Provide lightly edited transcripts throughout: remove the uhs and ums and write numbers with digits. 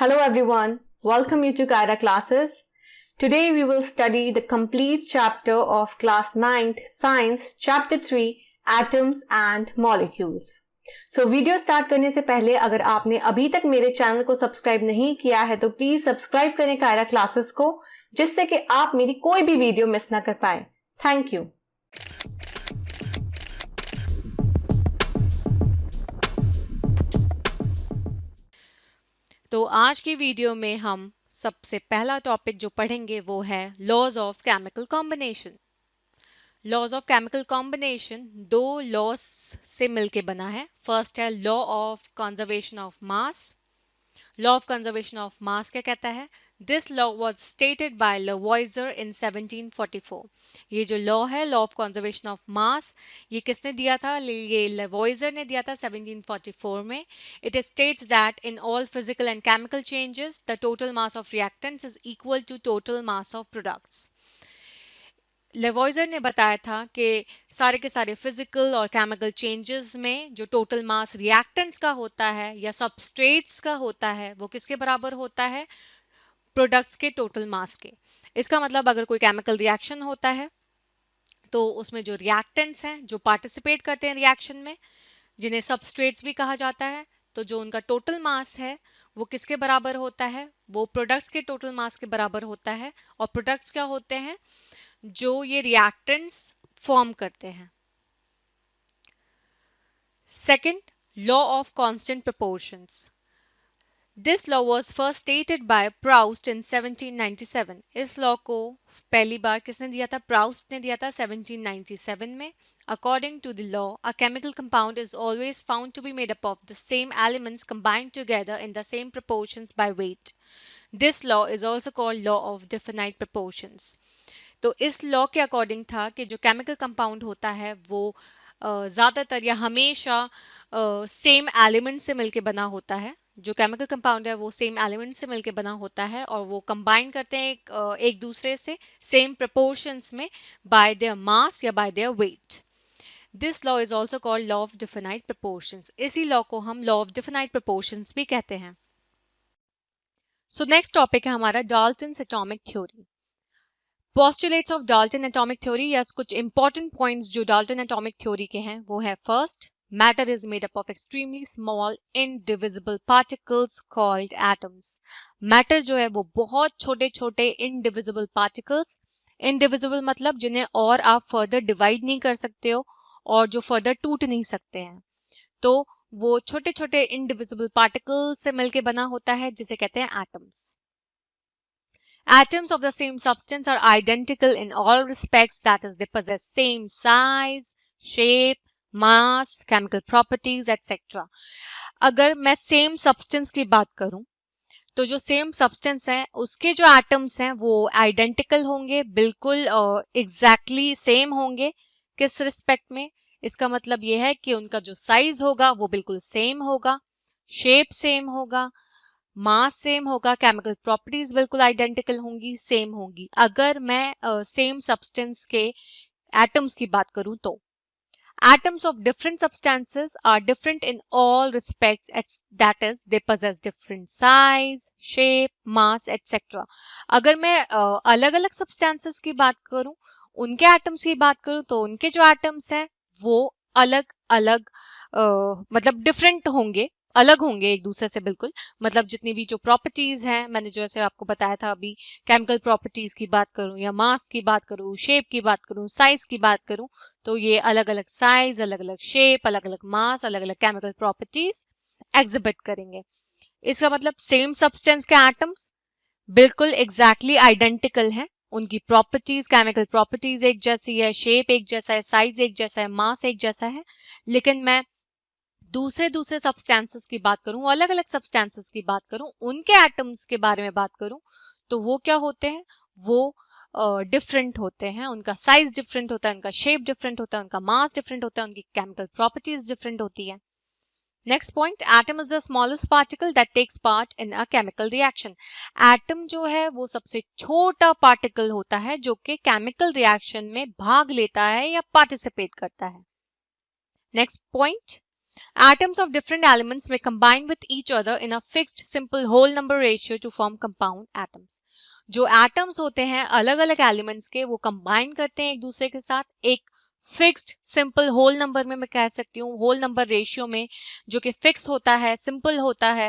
Hello everyone, welcome you to Kaira classes. Today we will study the complete chapter of class 9th Science chapter 3 Atoms and Molecules. So video start करने से पहले अगर आपने अभी तक मेरे channel को सब्सक्राइब नहीं किया है तो प्लीज सब्सक्राइब करें कायरा क्लासेस को जिससे कि आप मेरी कोई भी वीडियो मिस ना कर पाए. Thank you. तो आज की वीडियो में हम सबसे पहला टॉपिक जो पढ़ेंगे वो है laws of chemical combination. Laws of chemical combination दो लॉज से मिलके बना है. फर्स्ट है law of conservation of mass. Law of conservation of mass क्या कहता है? This law was stated by Lavoisier in 1744. ये जो लॉ है law of conservation of mass ये किसने दिया था? ये लवॉइजर ने दिया था 1744 में. It states that in all physical and chemical changes the total mass of reactants is equal to total mass of products. Lavoisier ने बताया था कि सारे के सारे फिजिकल और केमिकल चेंजेस में जो टोटल मास रिएक्टेंट्स का होता है या सबस्ट्रेट्स का होता है वो किसके बराबर होता है? प्रोडक्ट्स के टोटल मास के. इसका मतलब अगर कोई केमिकल रिएक्शन होता है तो उसमें जो रिएक्टेंट्स हैं जो पार्टिसिपेट करते हैं रिएक्शन में जिन्हें सबस्ट्रेट्स भी कहा जाता है तो जो उनका टोटल मास है वो किसके बराबर होता है? वो प्रोडक्ट्स के टोटल मास के बराबर होता है. और प्रोडक्ट्स क्या होते हैं? जो ये रिएक्टेंट्स फॉर्म करते हैं. Second, law of constant proportions. This law was first stated by Proust in 1797. इस लॉ को पहली बार किसने दिया था? प्राउस्ट ने दिया था 1797 में. According to the law a chemical compound is always found to be made up of the same elements combined together in the same proportions by weight. This law is also called law of definite proportions. तो इस law के according था कि जो chemical compound होता है वो ज़्यादातर या हमेशा सेम एलिमेंट से मिलके बना होता है. जो केमिकल कंपाउंड है वो सेम एलिमेंट से मिलके बना होता है और वो कंबाइन करते हैं एक दूसरे से सेम प्रोपोर्शंस में बाय देयर मास या by their weight. This law is also called law of definite proportions. इसी लॉ को हम लॉ ऑफ डेफिनाइट प्रोपोर्शंस भी कहते हैं. सो नेक्स्ट टॉपिक है हमारा Dalton's atomic theory. Postulates of Dalton atomic theory या कुछ इंपॉर्टेंट पॉइंट्स जो डाल्टन एटॉमिक थ्योरी के हैं वो है first, matter is made up of extremely small indivisible particles called atoms. Matter जो है वो बहुत छोटे छोटे इनडिविजिबल पार्टिकल्स. इनडिविजिबल मतलब जिन्हें और आप फर्दर डिवाइड नहीं कर सकते हो और जो फर्दर टूट नहीं सकते हैं. तो वो छोटे छोटे इनडिविजिबल पार्टिकल्स से मिलके बना होता है जिसे कहते हैं atoms. Atoms of the same substance are identical in all respects, that is, they possess same size, shape, mass, chemical properties, etc. अगर मैं same substance की बात करूं तो जो same substance है उसके जो atoms हैं वो identical होंगे, बिल्कुल exactly same होंगे. किस respect में? इसका मतलब ये है कि उनका जो size होगा वो बिल्कुल same होगा, shape same होगा, मास सेम होगा, केमिकल प्रॉपर्टीज बिल्कुल आइडेंटिकल होंगी, सेम होंगी. अगर मैं सेम सब्सटेंस के एटम्स की बात करूं तो atoms of different substances are different in all respects, that is they possess different size, shape, mass etcetera. अगर मैं अलग अलग सब्सटेंसेस की बात करूं, उनके एटम्स की बात करूं तो उनके जो एटम्स हैं वो अलग अलग मतलब डिफरेंट होंगे, अलग होंगे एक दूसरे से बिल्कुल. मतलब जितनी भी जो प्रॉपर्टीज हैं मैंने जैसे आपको बताया था अभी, केमिकल प्रॉपर्टीज की बात करूं या मास की बात करूं, शेप की बात करूं, साइज की बात करूं तो ये अलग अलग साइज, अलग अलग शेप, अलग अलग मास, अलग अलग केमिकल प्रॉपर्टीज एग्जिबिट करेंगे. इसका मतलब सेम सब्सटेंस के एटम्स बिल्कुल एग्जैक्टली आइडेंटिकल हैं, उनकी प्रॉपर्टीज, केमिकल प्रॉपर्टीज एक जैसी है, शेप एक जैसा है, साइज एक जैसा है, मास एक जैसा है. लेकिन मैं दूसरे सब्सटेंसेस की बात करूं, अलग अलग सब्सटेंसेस की बात करूं, उनके एटम्स के बारे में बात करूं तो वो क्या होते हैं? वो डिफरेंट होते हैं. उनका साइज डिफरेंट होता है, उनका शेप डिफरेंट होता है, उनका मास डिफरेंट होता है, उनकी केमिकल प्रॉपर्टीज डिफरेंट होती है. Next point, atom is the smallest particle that takes part in a chemical reaction. Atom जो है वो सबसे छोटा पार्टिकल होता है जो कि केमिकल रिएक्शन में भाग लेता है या पार्टिसिपेट करता है. Next point, Atoms of different elements may combine with each other in a fixed simple whole number ratio to form compound atoms. जो atoms होते हैं अलग अलग elements के, वो combine करते हैं एक दूसरे के साथ एक फिक्स्ड सिंपल होल नंबर में, मैं कह सकती हूँ होल नंबर रेशियो में, जो कि फिक्स होता है, सिंपल होता है,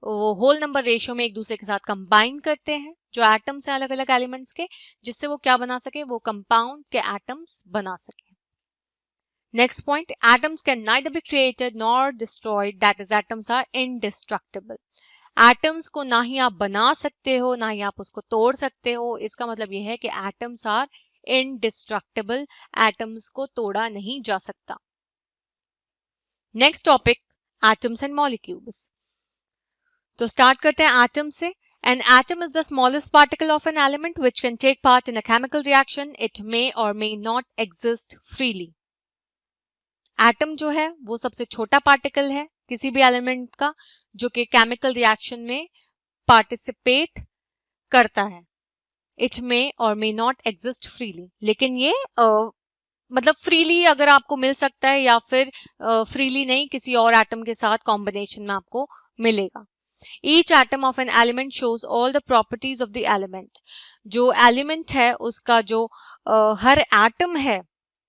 वो होल नंबर रेशियो में एक दूसरे के साथ कंबाइन करते हैं जो एटम्स हैं अलग अलग एलिमेंट्स के, जिससे वो क्या बना सके, वो कंपाउंड के एटम्स बना सके. Next point, atoms can neither be created nor destroyed, that is atoms are indestructible. Atoms को ना ही आप बना सकते हो ना ही आप उसको तोड़ सकते हो. इसका मतलब यह है कि atoms are indestructible. Atoms को तोड़ा नहीं जा सकता. Next topic, atoms and molecules. तो start करते हैं atom से. An atom is the smallest particle of an element which can take part in a chemical reaction. It may or may not exist freely. Atom जो है वो सबसे छोटा particle है किसी भी एलिमेंट का जो कि केमिकल रिएक्शन में पार्टिसिपेट करता है. इट मे और मे नॉट एग्जिस्ट फ्रीली, लेकिन ये मतलब फ्रीली अगर आपको मिल सकता है या फिर फ्रीली नहीं, किसी और एटम के साथ कॉम्बिनेशन में आपको मिलेगा. Each atom of an element shows all the properties of the element. जो एलिमेंट है उसका जो हर एटम है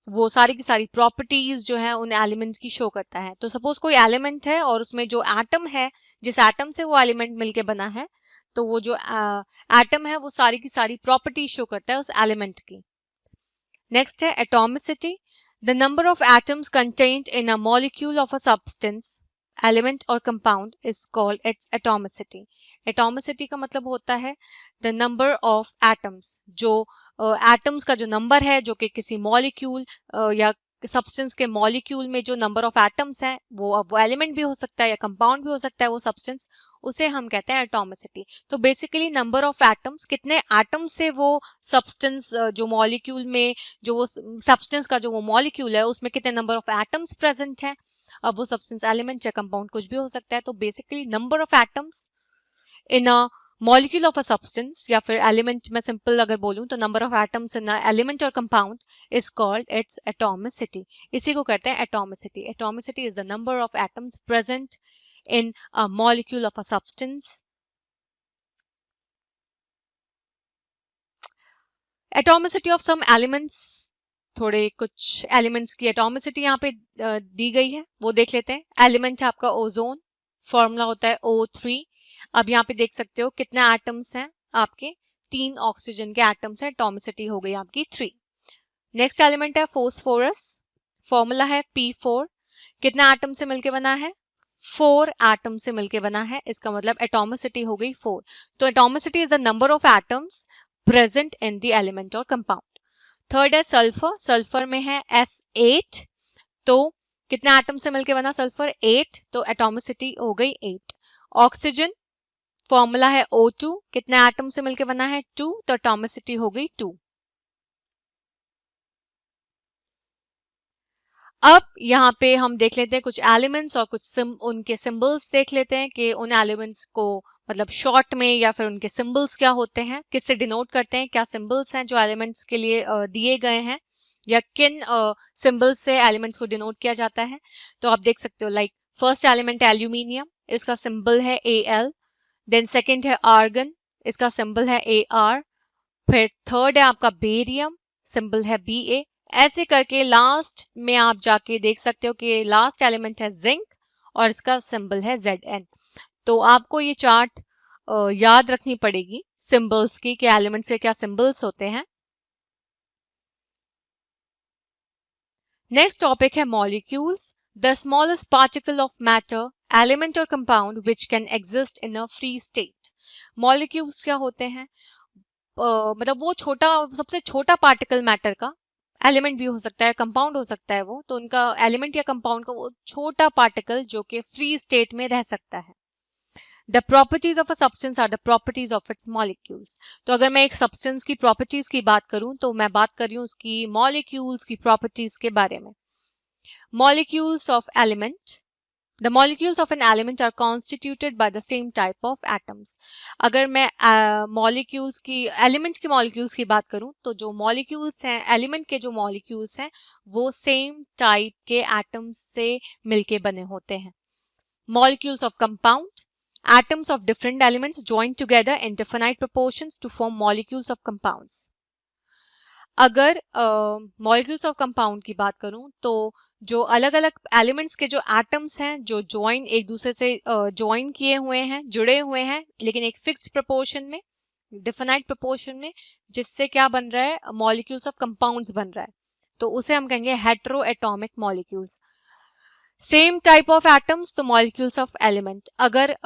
वो सारी की सारी प्रॉपर्टीज जो है उन एलिमेंट्स की शो करता है. तो सपोज कोई एलिमेंट है और उसमें जो एटम है, जिस एटम से वो एलिमेंट मिलके बना है, तो वो जो एटम है वो सारी की सारी प्रॉपर्टीज शो करता है उस एलिमेंट की. नेक्स्ट है atomicity. The number of atoms contained in a molecule of a substance, element और compound is called its atomicity. Atomicity का मतलब होता है द नंबर ऑफ एटम्स, जो एटम्स का जो नंबर है जो कि किसी मॉलिक्यूल या सब्सटेंस के मॉलिक्यूल में जो नंबर ऑफ एटम्स है, वो एलिमेंट भी हो सकता है या कंपाउंड भी हो सकता है वो सब्सटेंस, उसे हम कहते हैं एटॉमिसिटी. तो बेसिकली नंबर ऑफ एटम्स, कितने एटम्स से वो सब्सटेंस जो मॉलिक्यूल में, जो वो सब्सटेंस का जो वो मॉलिक्यूल है उसमें कितने नंबर ऑफ एटम्स प्रेजेंट है. अब वो सब्सटेंस एलिमेंट या कंपाउंड कुछ भी हो सकता है. तो basically number of atoms in a molecule of a substance या फिर एलिमेंट में सिंपल अगर बोलूं तो number of atoms in element और compound is called its atomicity. इसी को कहते हैं atomicity. Atomicity is the number of atoms present in a molecule of a substance. Atomicity of some elements, थोड़े कुछ एलिमेंट्स की एटॉमिसिटी यहाँ पे दी गई है, वो देख लेते हैं. एलिमेंट है आपका ओजोन, फॉर्मूला होता है O3. अब यहाँ पे देख सकते हो कितने एटम्स हैं आपके, 3 ऑक्सीजन के एटम्स हैं, एटॉमिसिटी हो गई आपकी 3. नेक्स्ट एलिमेंट है फोस्फोरस, फॉर्मूला है P4. कितना एटम से मिलके बना है, 4 एटम से मिलके बना है, इसका मतलब एटॉमिसिटी हो गई 4. तो atomicity is the number of atoms present in the element और कंपाउंड. थर्ड है सल्फर, सल्फर में है S8. तो कितना एटम से मिलके बना सल्फर, 8, तो एटॉमिसिटी हो गई 8. ऑक्सीजन, फॉर्मूला है O2. कितने एटम से मिलके बना है, 2, तो एटॉमिसिटी हो गई 2. अब यहाँ पे हम देख लेते हैं कुछ एलिमेंट्स और कुछ उनके सिंबल्स देख लेते हैं कि उन एलिमेंट्स को मतलब शॉर्ट में या फिर उनके सिंबल्स क्या होते हैं, किससे डिनोट करते हैं, क्या सिंबल्स हैं जो एलिमेंट्स के लिए दिए गए हैं या किन सिंबल्स से एलिमेंट्स को डिनोट किया जाता है. तो आप देख सकते हो लाइक फर्स्ट एलिमेंट है एल्यूमिनियम, इसका सिंबल है Al. देन सेकेंड है आर्गन, इसका सिंबल है AR. फिर थर्ड है आपका बेरियम, सिंबल है Ba. ऐसे करके लास्ट में आप जाके देख सकते हो कि लास्ट एलिमेंट है जिंक और इसका सिंबल है Zn. तो आपको ये चार्ट याद रखनी पड़ेगी सिंबल्स की कि एलिमेंट्स के क्या सिंबल्स होते हैं. नेक्स्ट टॉपिक है molecules. The smallest particle of matter, element और compound which can exist in a free state. Molecules क्या होते हैं, मतलब वो छोटा, सबसे छोटा पार्टिकल मैटर का, एलिमेंट भी हो सकता है, कंपाउंड हो सकता है वो, तो उनका एलिमेंट या कंपाउंड का वो छोटा पार्टिकल जो कि फ्री स्टेट में रह सकता है. The properties of a substance are the properties of its molecules. तो अगर मैं एक सब्सटेंस की प्रॉपर्टीज की बात करूं तो मैं बात कर रही हूं उसकी मॉलिक्यूल्स की प्रॉपर्टीज के बारे में. Molecules of element, The molecules of an element are constituted by the same type of atoms. अगर मैं molecules की element के molecules की बात करूं तो जो molecules हैं element के जो molecules हैं वो same type के atoms से मिलके बने होते हैं. Molecules of compound, atoms of different elements joined together in definite proportions to form molecules of compounds. अगर मॉलिक्यूल्स ऑफ कंपाउंड की बात करूं तो जो अलग अलग एलिमेंट्स के जो एटम्स हैं जो ज्वाइन एक दूसरे से ज्वाइन किए हुए हैं जुड़े हुए हैं लेकिन एक फिक्स्ड प्रोपोर्शन में डिफिनाइट प्रोपोर्शन में जिससे क्या बन रहा है मॉलिक्यूल्स ऑफ कंपाउंड्स बन रहा है तो उसे हम कहेंगे hetero atomic molecules. Same type of atoms तो मॉलिक्यूल्स ऑफ एलिमेंट. अगर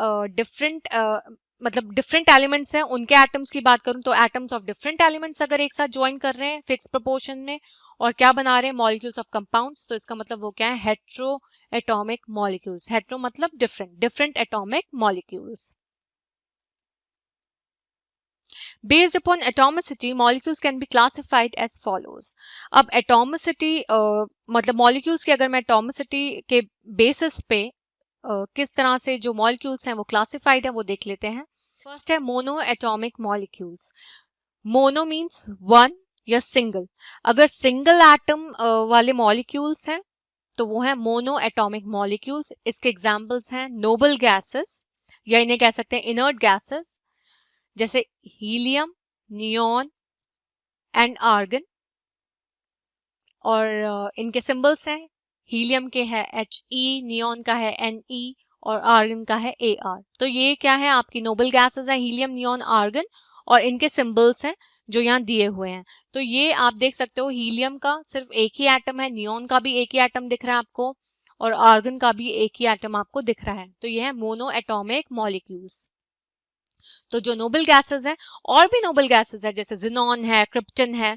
डिफरेंट एलिमेंट्स हैं उनके एटम्स की बात करूं तो एटम्स ऑफ डिफरेंट एलिमेंट्स अगर एक साथ ज्वाइन कर रहे हैं फिक्स प्रोपोर्शन में और क्या बना रहे हैं मॉलिक्यूल्स ऑफ कंपाउंड्स तो इसका मतलब वो क्या है हेटेरो एटॉमिक मॉलिक्यूल्स. हेटेरो मतलब different atomic molecules. Based upon atomicity, molecules can be classified as follows. अब atomicity मतलब molecules की अगर मैं atomicity के basis पे किस तरह से जो molecules हैं वो classified है वो देख लेते हैं. First है monoatomic molecules. Mono means one या single. अगर single atom वाले molecules हैं तो वो है monoatomic molecules. इसके examples हैं noble gases या इन्हें कह सकते हैं inert gases जैसे हीलियम, नियॉन एंड आर्गन. और इनके सिंबल्स हैं हीलियम के है He, नियॉन का है Ne और आर्गन का है Ar. तो ये क्या है आपकी नोबल गैसेस हैं हीलियम, नियॉन, आर्गन और इनके सिंबल्स हैं जो यहाँ दिए हुए हैं. तो ये आप देख सकते हो हीलियम का सिर्फ एक ही एटम है, नियॉन का भी एक ही एटम दिख रहा है आपको और आर्गन का भी एक ही एटम आपको दिख रहा है. तो ये है मोनो एटॉमिक मॉलिक्यूल्स. तो जो नोबल गैसेस हैं और भी नोबल गैसेस है जैसे जिनॉन है, क्रिप्टन है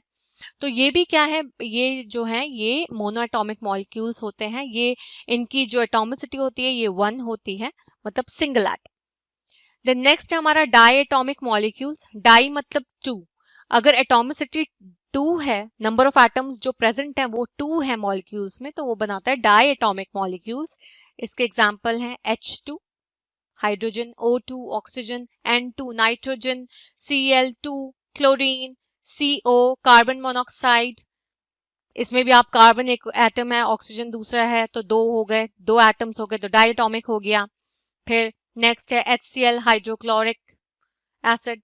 तो ये भी क्या है ये जो है ये मोनोएटॉमिक मॉलिक्यूल्स होते हैं. ये इनकी जो एटॉमिसिटी होती है ये 1 होती है मतलब सिंगल एटम. देन नेक्स्ट है हमारा डायएटॉमिक मॉलिक्यूल्स. डाई मतलब 2. अगर एटॉमिसिटी 2 है नंबर ऑफ एटम्स जो प्रेजेंट है वो 2 है मॉलिक्यूल्स में तो वो बनाता है डायएटॉमिक मॉलिक्यूल्स. इसके एग्जांपल हैं H2 hydrogen, O2 oxygen, N2 nitrogen, Cl2 chlorine, CO carbon monoxide. इसमें भी आप कार्बन एक एटम है ऑक्सीजन दूसरा है तो 2 हो गए, 2 एटम्स हो गए तो डायटोमिक हो गया. फिर नेक्स्ट है HCl हाइड्रोक्लोरिक एसिड.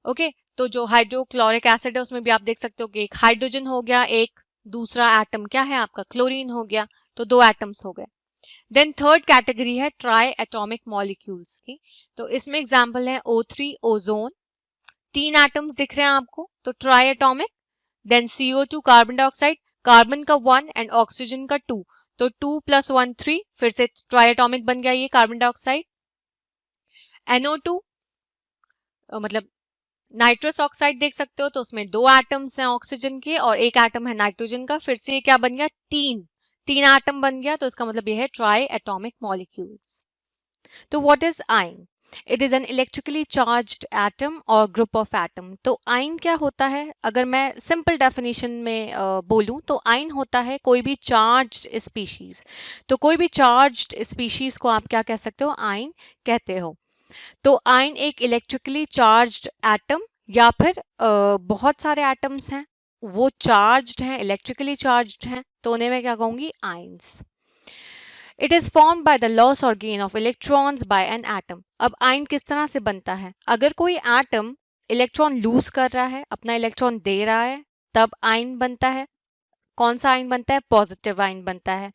ओके तो जो हाइड्रोक्लोरिक एसिड है उसमें भी आप देख सकते हो कि एक हाइड्रोजन हो गया, एक दूसरा एटम क्या है आपका क्लोरीन हो गया तो 2 एटम्स हो गए. देन थर्ड कैटेगरी है ट्राई एटॉमिक मॉलिक्यूल्स की. तो इसमें एग्जांपल है O3 ओजोन. 3 एटम्स दिख रहे हैं आपको तो triatomic. Then CO2 carbon dioxide, carbon का 1 एंड ऑक्सीजन का 2 तो 2 + 1 3 फिर से ट्राई एटॉमिक बन गया ये कार्बन डाइऑक्साइड. NO2 मतलब नाइट्रस ऑक्साइड देख सकते हो तो उसमें 2 एटम्स हैं ऑक्सीजन के और एक एटम है नाइट्रोजन का. फिर से ये क्या बन गया 3 एटम बन गया तो इसका मतलब ये है ट्राई एटॉमिक मॉलिक्यूल्स. तो what is ion? It is an electrically charged atom और ग्रुप ऑफ एटम. तो आयन क्या होता है? अगर मैं सिंपल डेफिनेशन में बोलूं तो आयन होता है कोई भी चार्ज्ड स्पीशीज. तो कोई भी चार्ज्ड स्पीशीज को आप क्या कह सकते हो? आयन कहते हो. तो आयन एक इलेक्ट्रिकली चार्ज्ड एटम या फिर बहुत सारे एटम्स हैं वो चार्ज्ड हैं, इलेक्ट्रिकली चार्ज्ड हैं तो उन्हें मैं क्या कहूंगी? Ions. It is formed by the loss और gain of electrons by an atom. अब आयन किस तरह से बनता है? अगर कोई एटम इलेक्ट्रॉन लूज कर रहा है, अपना इलेक्ट्रॉन दे रहा है तब आयन बनता है. कौन सा आयन बनता है? पॉजिटिव आयन बनता है.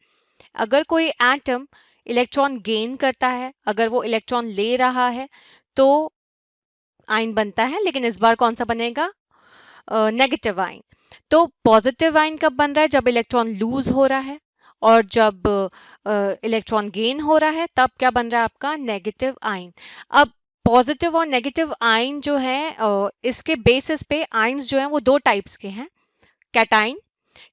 अगर कोई एटम इलेक्ट्रॉन गेन करता है, अगर वो इलेक्ट्रॉन ले रहा है तो आयन बनता है लेकिन इस बार कौन सा बनेगा? Negative ion. तो पॉजिटिव आयन कब बन रहा है? जब इलेक्ट्रॉन लूज हो रहा है और जब इलेक्ट्रॉन गेन हो रहा है तब क्या बन रहा है आपका? Negative ion. अब पॉजिटिव और नेगेटिव आयन जो है इसके बेसिस पे आयन्स जो हैं वो 2 टाइप्स के हैं. Cation.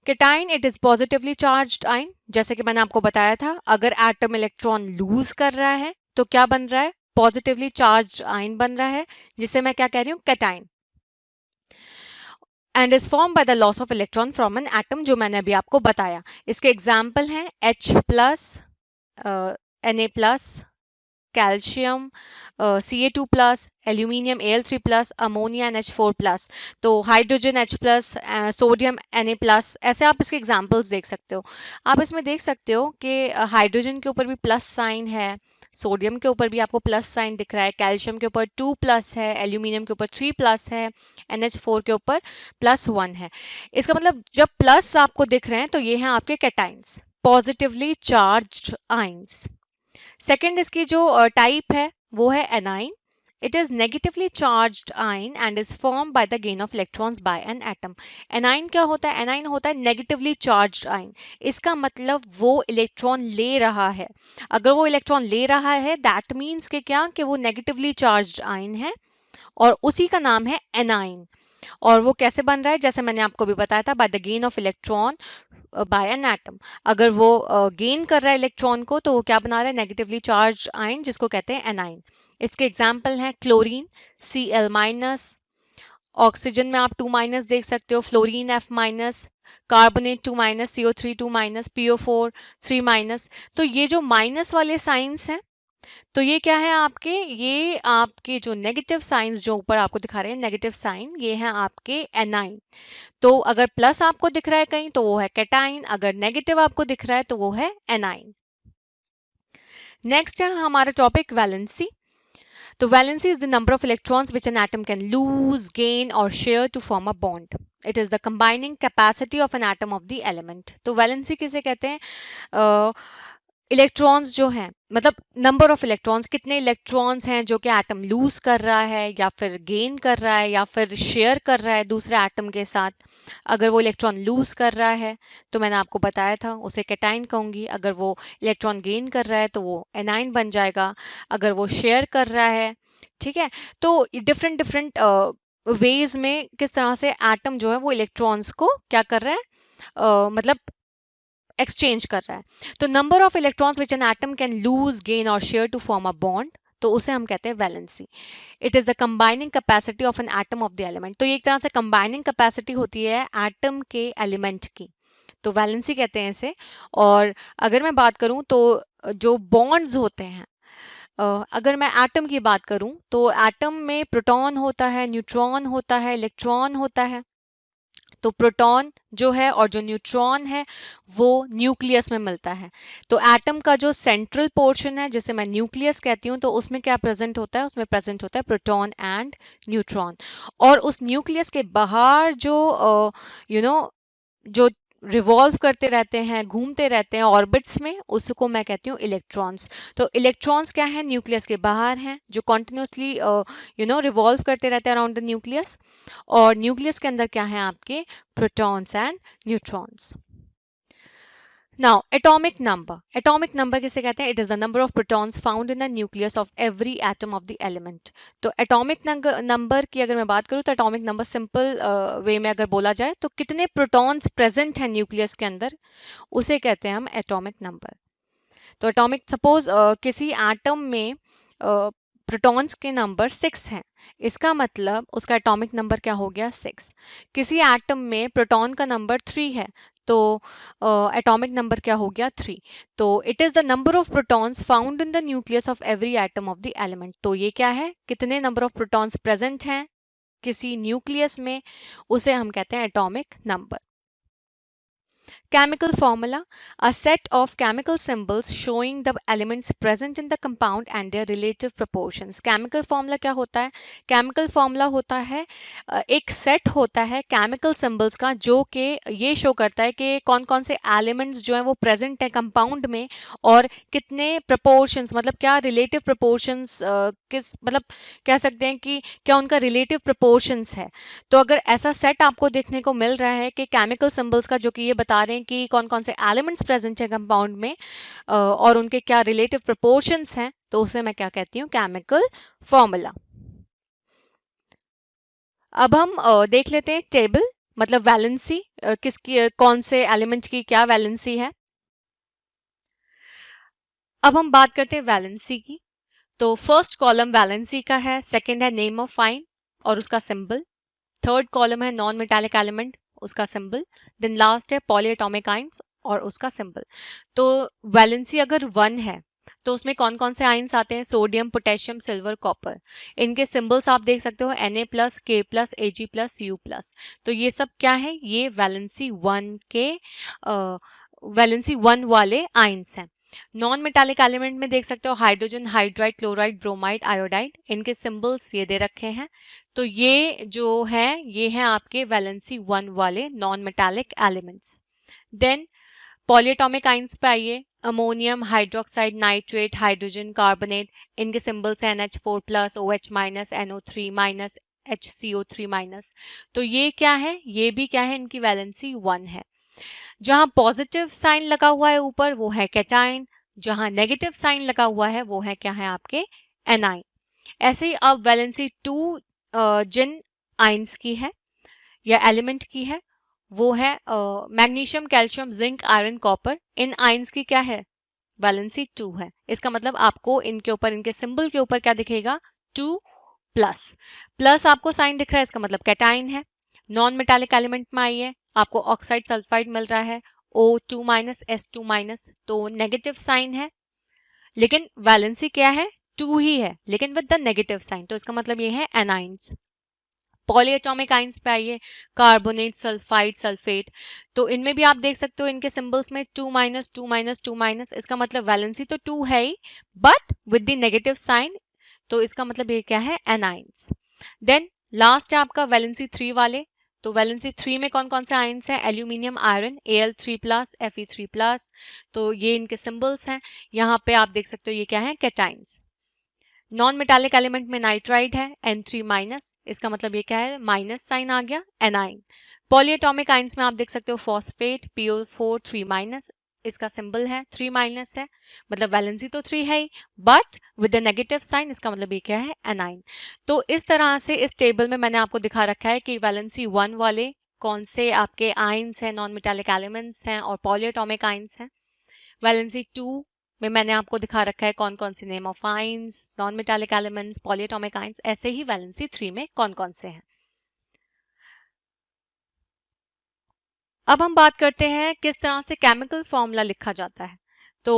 Cation it is positively charged ion. जैसे कि मैंने आपको बताया था अगर एटम इलेक्ट्रॉन लूज कर रहा है तो क्या बन रहा है? पॉजिटिवली चार्ज्ड आयन बन रहा है जिसे मैं क्या कह रही हूँ? Cation. And is form by the loss of electron from an atom जो मैंने अभी आपको बताया. इसके एग्जाम्पल हैं H+, Na+, calcium Ca2+, aluminium Al3+, ammonia NH4+, तो हाइड्रोजन H+, सोडियम Na+, ऐसे आप इसके एग्जांपल्स देख सकते हो। आप इसमें देख सकते हो कि हाइड्रोजन के ऊपर भी प्लस साइन है, सोडियम के ऊपर भी आपको प्लस साइन दिख रहा है, कैल्शियम के ऊपर 2+ है, एल्यूमिनियम के ऊपर 3+ है, NH4 के ऊपर +1 है। इसका मतलब जब प्लस आपको दिख रहे हैं तो ये हैं आपके cations, positively charged ions. Second इसकी जो टाइप है वो है A9. It is negatively charged ion and is form by the gain of electrons by an atom. A9 क्या होता है? एनाइन होता है नेगेटिवली चार्ज्ड आयन। इसका मतलब वो इलेक्ट्रॉन ले रहा है। अगर वो इलेक्ट्रॉन ले रहा है दैट मीन्स कि क्या, कि वो नेगेटिवली चार्ज्ड आयन है और उसी का नाम है एनाइन। और वो कैसे बन रहा है? जैसे मैंने आपको भी बताया था, by the gain of electron by an atom. अगर वो गेन कर रहा है इलेक्ट्रॉन को तो वो क्या बना रहा है? नेगेटिवली चार्ज आयन, जिसको कहते हैं एनाइन। इसके एग्जाम्पल हैं क्लोरीन Cl-, ऑक्सीजन में आप 2- देख सकते हो, fluorine F-, carbonate 2-, CO3 2-, PO4 3-। तो ये जो माइनस वाले साइंस हैं तो ये क्या है आपके? ये आपके जो नेगेटिव साइंस जो ऊपर आपको दिखा रहे हैं नेगेटिव साइन, ये है आपके एनाइन। तो अगर प्लस आपको दिख रहा है कहीं तो वो है कैटाइन, अगर नेगेटिव आपको दिख रहा है तो वो है एनाइन। नेक्स्ट है हमारा टॉपिक वैलेंसी। तो valency is the number of electrons which an atom can lose, gain और share to form a bond. It is the combining capacity of an atom of the element. तो valency किसे कहते हैं? Electrons जो हैं, मतलब number of electrons, कितने electrons हैं जो कि एटम लूज कर रहा है या फिर गेन कर रहा है या फिर शेयर कर रहा है दूसरे एटम के साथ। अगर वो इलेक्ट्रॉन लूज कर रहा है तो मैंने आपको बताया था उसे कैटाइन कहूंगी, अगर वो इलेक्ट्रॉन गेन कर रहा है तो वो एनाइन बन जाएगा, अगर वो शेयर कर रहा है। ठीक है, तो डिफरेंट डिफरेंट वेज में किस तरह से एटम जो है वो इलेक्ट्रॉन्स को क्या कर रहा है, मतलब एक्सचेंज कर रहा है। तो number of electrons which an atom can lose, gain और share to form a bond, तो उसे हम कहते हैं valency. It is the combining capacity of an atom of the element. तो ये एक तरह से कंबाइनिंग कैपेसिटी होती है एटम के एलिमेंट की, तो वैलेंसी कहते हैं इसे। और अगर मैं बात करूं तो जो बॉन्ड्स होते हैं, अगर मैं एटम की बात करूं तो एटम में प्रोटॉन होता है, न्यूट्रॉन होता है, इलेक्ट्रॉन होता है। तो प्रोटॉन जो है और जो न्यूट्रॉन है वो न्यूक्लियस में मिलता है। तो एटम का जो सेंट्रल पोर्शन है जिसे मैं न्यूक्लियस कहती हूँ, तो उसमें क्या प्रेजेंट होता है? उसमें प्रेजेंट होता है प्रोटॉन एंड न्यूट्रॉन। और उस न्यूक्लियस के बाहर जो जो रिवॉल्व करते रहते हैं, घूमते रहते हैं ऑर्बिट्स में, उसको मैं कहती हूँ इलेक्ट्रॉन्स। तो इलेक्ट्रॉन्स क्या है? न्यूक्लियस के बाहर हैं, जो कॉन्टिन्यूसली रिवॉल्व करते रहते हैं अराउंड द न्यूक्लियस। और न्यूक्लियस के अंदर क्या है आपके? Protons and neutrons. Now atomic number. Atomic number किसे कहते हैं? It is the number of protons found in the nucleus of every atom of the element. तो एटॉमिक नंबर की अगर मैं बात करूं तो एटॉमिक नंबर सिंपल वे में अगर बोला जाए तो कितने प्रोटॉन्स प्रेजेंट हैं न्यूक्लियस के अंदर, उसे कहते हैं हम एटॉमिक नंबर। तो एटॉमिक सपोज किसी एटम में प्रोटॉन्स के नंबर 6 हैं, इसका मतलब उसका एटॉमिक नंबर क्या हो गया? 6। किसी एटम में प्रोटॉन का नंबर 3 है तो एटॉमिक नंबर क्या हो गया? 3। तो it is the number of protons found in the nucleus of every atom of the element. तो ये क्या है? कितने नंबर ऑफ प्रोटॉन्स प्रेजेंट हैं किसी न्यूक्लियस में, उसे हम कहते हैं atomic number. Chemical formula: a set of chemical symbols showing the elements present in the compound and their relative proportions. Chemical formula क्या होता है? Chemical formula होता है एक सेट होता है chemical symbols का, जो कि ये शो करता है कि कौन कौन से elements जो हैं वो present हैं compound में और कितने proportions, मतलब क्या relative proportions, किस मतलब कह सकते हैं कि क्या उनका relative proportions है। तो अगर ऐसा सेट आपको देखने को मिल रहा है कि केमिकल सिंबल्स का, जो कि ये बता रहे हैं कि कौन कौन से एलिमेंट्स प्रेजेंट है कंपाउंड में और उनके क्या रिलेटिव प्रोपोर्शंस हैं, तो उसे मैं क्या कहती हूँ? Chemical formula. अब हम देख लेते हैं टेबल, मतलब वैलेंसी किसकी, कौन से एलिमेंट की क्या वैलेंसी है। अब हम बात करते हैं वैलेंसी की। तो फर्स्ट कॉलम वैलेंसी का है, सेकंड है नेम ऑफ फाइन और उसका सिंबल, थर्ड कॉलम है नॉन मेटालिक एलिमेंट, उसका सिंबल, देन लास्ट है पॉलीएटॉमिक आयंस और उसका सिंबल। तो वैलेंसी अगर 1 है तो उसमें कौन कौन से आयंस आते हैं? Sodium, potassium, silver, copper. इनके सिंबल्स आप देख सकते हो Na+, K+, Ag+, U+। तो ये सब क्या है? ये वैलेंसी 1 के वैलेंसी 1 वाले आयंस हैं। नॉन मेटालिक एलिमेंट में देख सकते हो hydrogen, hydride, chloride, bromide, iodide. इनके सिंबल्स ये दे रखे हैं। तो ये जो है ये है आपके वैलेंसी 1 वाले non metallic elements. Then polyatomic ions पे आइए। Ammonium, hydroxide, nitrate, hydrogen, carbonate. इनके सिंबल्स हैं NH4+, OH-, NO3-, HCO3-। तो ये क्या है? ये भी क्या है? इनकी वैलेंसी 1 है। जहां पॉजिटिव साइन लगा हुआ है ऊपर वो है कैटाइन, जहां नेगेटिव साइन लगा हुआ है वो है क्या है? आपके एनाइन। ऐसे ही अब वैलेंसी 2 जिन आइंस की है या एलिमेंट की है वो है magnesium, calcium, zinc, iron, copper. इन आयंस की क्या है? वैलेंसी 2 है। इसका मतलब आपको इनके ऊपर, इनके सिंबल के ऊपर क्या दिखेगा? 2+। प्लस आपको साइन दिख रहा है, इसका मतलब कैटाइन है। नॉन मेटालिक एलिमेंट में आइए, आपको ऑक्साइड, सल्फाइड मिल रहा है O2-, S2-, तो नेगेटिव साइन है, लेकिन वैलेंसी क्या है? 2 ही है, लेकिन विद द नेगेटिव साइन। तो इसका मतलब ये है एनाइंस। पॉलीएटॉमिक आइंस पे आइए, कार्बोनेट, सल्फाइड, सल्फेट। तो इनमें भी आप देख सकते हो इनके सिंबल्स में 2-, 2-, 2-। इसका मतलब वैलेंसी तो 2 है ही, but with the negative sign. तो इसका मतलब ये क्या है? एनाइंस। देन लास्ट है आपका वैलेंसी 3 वाले। तो वैलेंसी 3 में कौन कौन से आयंस हैं? Aluminium, iron, Al3+, Fe3+। तो ये इनके सिंबल्स हैं। यहाँ पे आप देख सकते हो ये क्या है? कैटाइंस। नॉन मेटालिक एलिमेंट में नाइट्राइड है N3-। इसका मतलब ये क्या है? माइनस साइन आ गया, एनाइन। पॉलीएटॉमिक आइंस में आप देख सकते हो फॉस्फेट, PO4 3-। इसका सिंबल है 3- है, मतलब वैलेंसी तो 3 है ही, but with the negative sign. इसका मतलब ये क्या है? एनाइन। तो इस तरह से इस टेबल में मैंने आपको दिखा रखा है कि वैलेंसी 1 वाले कौन से आपके आइंस हैं, नॉन मेटालिक एलिमेंट्स हैं और पॉलीएटॉमिक आइंस हैं। वैलेंसी 2 में मैंने आपको दिखा रखा है कौन कौन से name of ions, non metallic elements, polyatomic ions. ऐसे ही वैलेंसी 3 में कौन कौन से हैं। अब हम बात करते हैं किस तरह से केमिकल फॉर्मूला लिखा जाता है। तो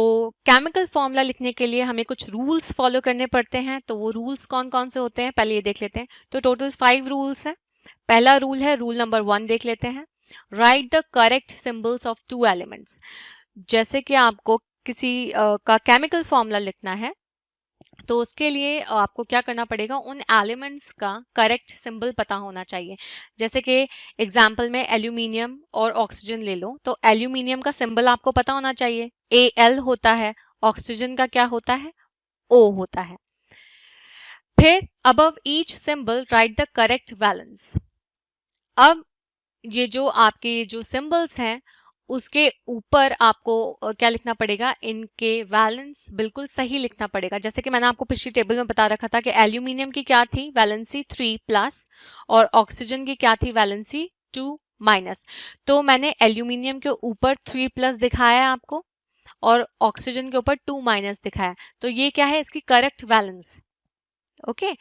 केमिकल फॉर्मूला लिखने के लिए हमें कुछ रूल्स फॉलो करने पड़ते हैं। तो वो रूल्स कौन कौन से होते हैं पहले ये देख लेते हैं। तो टोटल 5 रूल्स हैं। पहला रूल है रूल नंबर 1, देख लेते हैं। Right the correct symbols of 2 elements. जैसे कि आपको किसी का केमिकल फॉर्मूला लिखना है तो उसके लिए आपको क्या करना पड़ेगा? उन एलिमेंट्स का करेक्ट सिंबल पता होना चाहिए। जैसे कि एग्जांपल में एल्यूमिनियम और ऑक्सीजन ले लो, तो एल्यूमिनियम का सिंबल आपको पता होना चाहिए, Al होता है। ऑक्सीजन का क्या होता है? O होता है। फिर above each symbol right the correct valence. अब ये जो आपके जो सिंबल्स हैं उसके ऊपर आपको क्या लिखना पड़ेगा? इनके वैलेंस बिल्कुल सही लिखना पड़ेगा। जैसे कि मैंने आपको पिछली टेबल में बता रखा था कि एल्यूमिनियम की क्या थी? वैलेंसी 3+ और ऑक्सीजन की क्या थी? वैलेंसी 2-। तो मैंने एल्यूमिनियम के ऊपर 3+ दिखाया है आपको और ऑक्सीजन के ऊपर 2- दिखाया। तो ये क्या है? इसकी करेक्ट वैलेंस। ओके।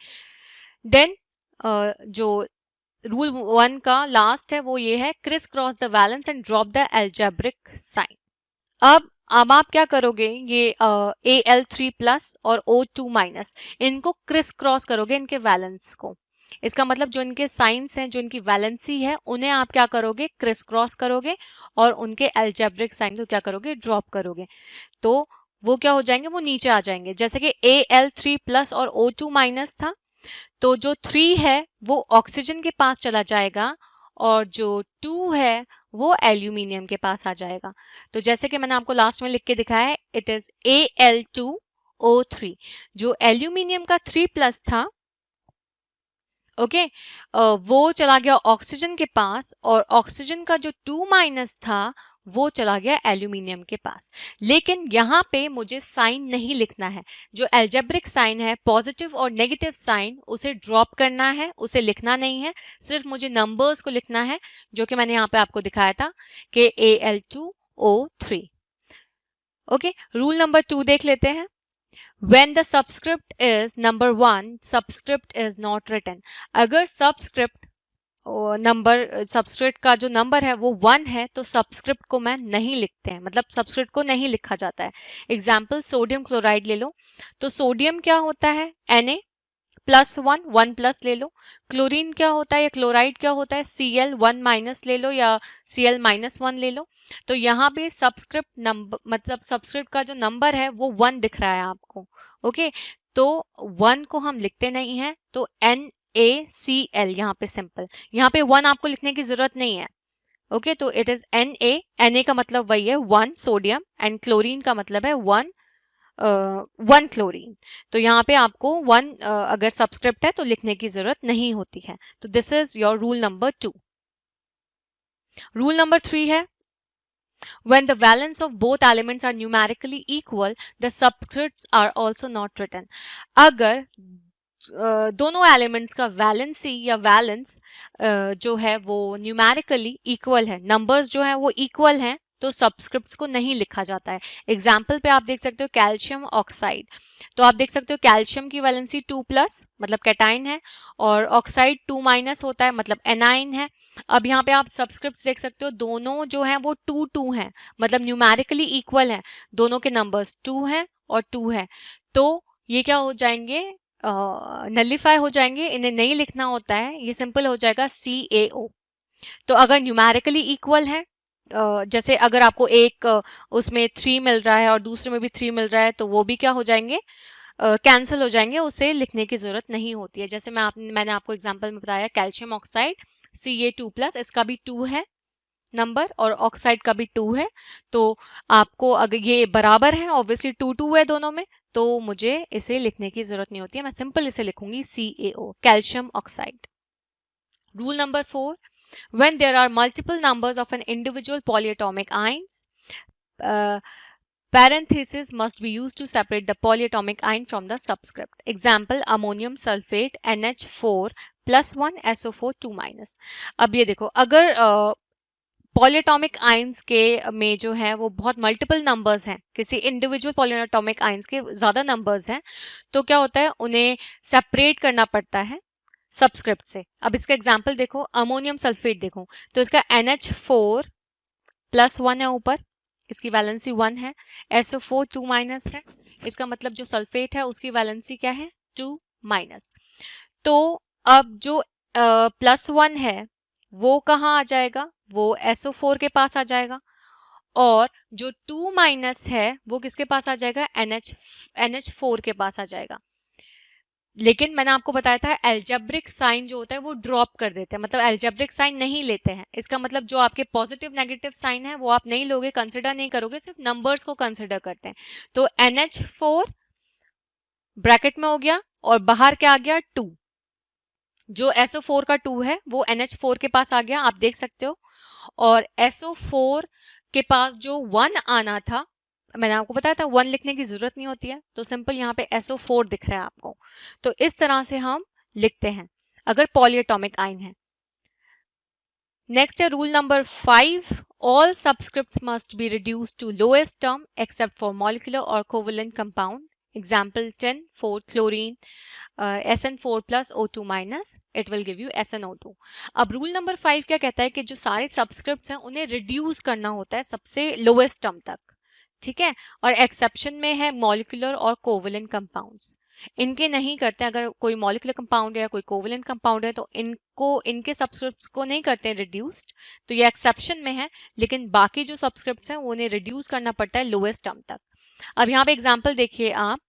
देन जो रूल 1 का लास्ट है वो ये है, criss cross the valence and drop the algebraic sign. अब आप क्या करोगे? ये Al3+ और O2- इनको क्रिस क्रॉस करोगे, इनके वैलेंस को। इसका मतलब जो इनके साइंस हैं, जो इनकी वैलेंसी है, उन्हें आप क्या करोगे? क्रिस क्रॉस करोगे और उनके एल्जेब्रिक साइन को क्या करोगे? ड्रॉप करोगे। तो वो क्या हो जाएंगे? वो नीचे आ जाएंगे। जैसे कि Al3+ और O2- था, तो जो 3 है वो ऑक्सीजन के पास चला जाएगा और जो 2 है वो एल्यूमिनियम के पास आ जाएगा। तो जैसे कि मैंने आपको लास्ट में लिख के दिखाया है, इट इज Al2O3। जो एल्यूमिनियम का 3+ था, ओके, वो चला गया ऑक्सीजन के पास और ऑक्सीजन का जो 2- था वो चला गया एल्यूमिनियम के पास। लेकिन यहाँ पे मुझे साइन नहीं लिखना है। जो एल्जेब्रिक साइन है, पॉजिटिव और नेगेटिव साइन, उसे ड्रॉप करना है, उसे लिखना नहीं है। सिर्फ मुझे नंबर्स को लिखना है, जो कि मैंने यहाँ पे आपको दिखाया था कि Al2O3। ओके, रूल नंबर 2 देख लेते हैं। When the subscript is number 1, subscript is not written. अगर subscript नंबर सबस्क्रिप्ट का जो नंबर है वो 1 है तो सबस्क्रिप्ट को मैं नहीं लिखते हैं, मतलब सबस्क्रिप्ट को नहीं लिखा जाता है। एग्जाम्पल सोडियम क्लोराइड ले लो, तो सोडियम क्या होता है Na+1 1 प्लस ले लो। क्लोरीन क्या होता है या क्लोराइड क्या होता है Cl 1 माइनस ले लो या Cl-1 ले लो। तो यहाँ पे सबस्क्रिप्ट नंबर मतलब सबस्क्रिप्ट का जो नंबर है वो 1 दिख रहा है आपको। ओके, तो 1 को हम लिखते नहीं है, तो NaCl यहाँ पे सिंपल, यहाँ पे 1 आपको लिखने की जरूरत नहीं है। ओके, तो इट इज Na का मतलब वही है 1 सोडियम एंड क्लोरीन का मतलब है 1 क्लोरीन। तो यहाँ पे आपको 1 अगर सबस्क्रिप्ट है तो लिखने की जरूरत नहीं होती है। तो this is your rule number 2। Rule number 3 है when the valence of both elements are numerically equal the subscripts are also not written। अगर दोनों एलिमेंट्स का वैलेंसी या वैलेंस जो है वो न्यूमेरिकली इक्वल है, नंबर्स जो है वो इक्वल हैं, तो सब्सक्रिप्ट्स को नहीं लिखा जाता है। एग्जाम्पल पे आप देख सकते हो कैल्शियम ऑक्साइड, तो आप देख सकते हो कैल्शियम की वैलेंसी 2+ मतलब कैटाइन है और ऑक्साइड 2- होता है मतलब एनाइन है। अब यहाँ पे आप सब्सक्रिप्ट्स देख सकते हो, दोनों जो है वो 2 है, मतलब न्यूमेरिकली इक्वल है, दोनों के नंबर्स 2 है और 2 है, तो ये क्या हो जाएंगे, नलिफाई हो जाएंगे, इन्हें नहीं लिखना होता है, ये सिंपल हो जाएगा CaO। तो अगर न्यूमेरिकली इक्वल है, जैसे अगर आपको एक उसमें 3 मिल रहा है और दूसरे में भी 3 मिल रहा है, तो वो भी क्या हो जाएंगे, कैंसिल हो जाएंगे, उसे लिखने की जरूरत नहीं होती है। जैसे मैंने आपको एग्जांपल में बताया कैल्शियम ऑक्साइड Ca2+, इसका भी 2 है नंबर और ऑक्साइड का भी 2 है, तो आपको अगर ये बराबर है, ऑब्वियसली 2 है दोनों में, तो मुझे इसे लिखने की जरूरत नहीं होती है, मैं सिंपल इसे लिखूंगी CaO calcium oxide. Rule number 4, when there are multiple numbers of an individual polyatomic ions, uh, parentheses must be used to separate the polyatomic ion from the subscript. Example, ammonium sulfate NH4+1 SO4 2-। अब ये देखो, अगर polyatomic ions के में जो है वो बहुत मल्टीपल नंबर्स हैं, किसी इंडिविजुअल पॉलीएटॉमिक आयंस के ज्यादा नंबर्स हैं, तो क्या होता है, उन्हें सेपरेट करना पड़ता है सबस्क्रिप्ट से। अब इसका एग्जांपल देखो, अमोनियम सल्फेट देखो, तो इसका NH4+1 है ऊपर, इसकी वैलेंसी 1 है, SO4 2- है, इसका मतलब जो सल्फेट है उसकी वैलेंसी क्या है 2-। तो अब जो +1 है वो कहाँ आ जाएगा, वो SO4 के पास आ जाएगा, और जो 2- है वो किसके पास आ जाएगा, NH4 के पास आ जाएगा। लेकिन मैंने आपको बताया था एल्जेब्रिक साइन जो होता है वो ड्रॉप कर देते हैं, मतलब एल्जेब्रिक साइन नहीं लेते हैं। इसका मतलब जो आपके पॉजिटिव नेगेटिव साइन है वो आप नहीं लोगे, कंसिडर नहीं करोगे, सिर्फ नंबर्स को कंसिडर करते हैं। तो NH4 ब्रैकेट में हो गया और बाहर क्या आ गया 2, जो SO4 का 2 है वो NH4 के पास आ गया, आप देख सकते हो, और SO4 के पास जो 1 आना था, मैंने आपको बताया था 1 लिखने की जरूरत नहीं होती है, तो सिंपल यहाँ पे SO4 दिख रहा है आपको। तो इस तरह से हम लिखते हैं अगर पॉलीएटॉमिक आयन है। नेक्स्ट है rule number 5, all subscripts must be reduced to lowest term except for molecular और covalent compound. Example 10 chlorine SN4+ O2-, it will give you SNO2। अब रूल नंबर 5 क्या कहता है कि जो सारे सबस्क्रिप्ट्स हैं उन्हें रिड्यूस करना होता है सबसे लोएस्ट टर्म तक, ठीक है, और एक्सेप्शन में है मॉलिक्यूलर और कोवेलेंट कंपाउंड्स, इनके नहीं करते। अगर कोई मॉलिक्यूलर कंपाउंड है या कोई कोवेलेंट कंपाउंड है तो इनके सबस्क्रिप्ट्स को नहीं करते हैं रिड्यूस्ड, तो ये एक्सेप्शन में है, लेकिन बाकी जो सबस्क्रिप्ट्स हैं उन्हें रिड्यूस करना पड़ता है लोएस्ट टर्म तक। अब यहाँ पे एग्जांपल देखिए आप,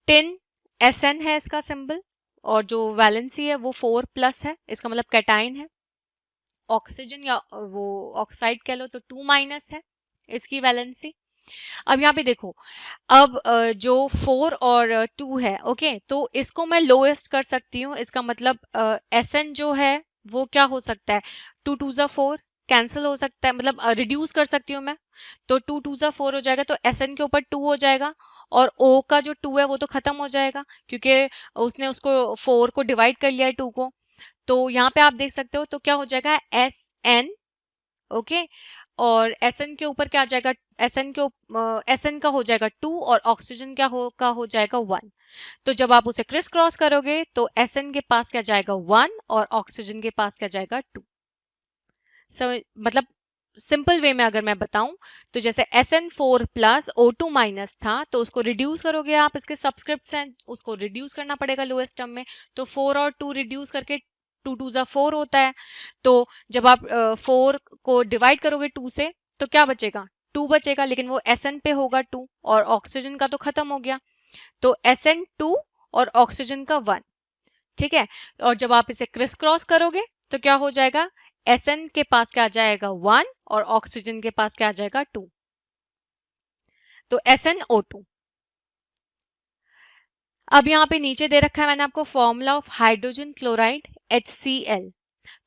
टिन SN है इसका सिंबल, और जो वैलेंसी है वो 4+ है, इसका मतलब कैटाइन है। ऑक्सीजन या वो ऑक्साइड कह लो तो 2- है इसकी वैलेंसी। अब यहाँ पे देखो, अब जो 4 और 2 है, ओके, तो इसको मैं लोएस्ट कर सकती हूँ, इसका मतलब SN जो है वो क्या हो सकता है, 2 2 4 कैंसिल हो सकता है, मतलब रिड्यूस कर सकती हूँ मैं, तो 2 2 4 हो जाएगा, तो SN के ऊपर 2 हो जाएगा, और O का जो 2 है वो तो खत्म हो जाएगा क्योंकि उसने उसको 4 को डिवाइड कर लिया है 2 को। तो यहाँ पे आप देख सकते हो, तो क्या हो जाएगा SN, ओके, और Sn के ऊपर क्या आ जाएगा, Sn का हो जाएगा 2 और ऑक्सीजन का हो जाएगा 1। तो जब आप उसे क्रिस क्रॉस करोगे तो Sn के पास क्या जाएगा 1 और ऑक्सीजन के पास क्या जाएगा 2। मतलब सिंपल वे में अगर मैं बताऊं तो जैसे SN4 प्लस O2 माइनस था तो उसको रिड्यूस करोगे आप, इसके सब्सक्रिप्ट्स हैं उसको रिड्यूस करना पड़ेगा लोएस्ट टर्म में, तो 4 और 2 रिड्यूस करके 2 2 जा 4 होता है। तो जब आप 4 को डिवाइड करोगे 2 से तो क्या बचेगा, 2 बचेगा, लेकिन वो SN पे होगा 2 और ऑक्सीजन का तो खत्म हो गया, तो SN2 और ऑक्सीजन का 1। ठीक है, और जब आप इसे क्रिस क्रॉस करोगे तो क्या हो जाएगा, Sn के पास क्या आ जाएगा 1 और ऑक्सीजन के पास क्या आ जाएगा 2, तो SnO2। अब यहाँ पे नीचे दे रखा है मैंने आपको formula of hydrogen chloride HCl।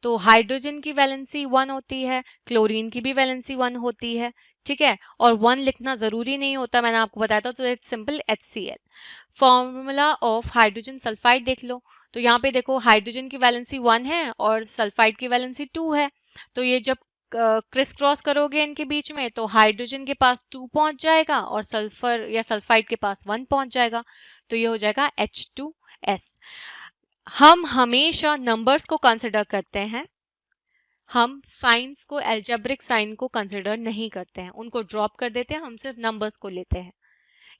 तो हाइड्रोजन की वैलेंसी 1 होती है, क्लोरीन की भी वैलेंसी 1 होती है, ठीक है, और 1 लिखना जरूरी नहीं होता, मैंने आपको बताया था, तो it's simple HCl। Formula of hydrogen sulphide देख लो, तो यहाँ पे देखो हाइड्रोजन की वैलेंसी 1 है और सल्फाइड की वैलेंसी 2 है, तो ये जब क्रिस क्रॉस करोगे इनके बीच में तो हाइड्रोजन के पास 2 पहुंच जाएगा और सल्फर या सल्फाइड के पास 1 पहुंच जाएगा, तो ये हो जाएगा H2S। हम हमेशा नंबर्स को कंसिडर करते हैं, हम साइंस को, एल्जेब्रिक साइन को कंसिडर नहीं करते हैं, उनको ड्रॉप कर देते हैं, हम सिर्फ नंबर्स को लेते हैं।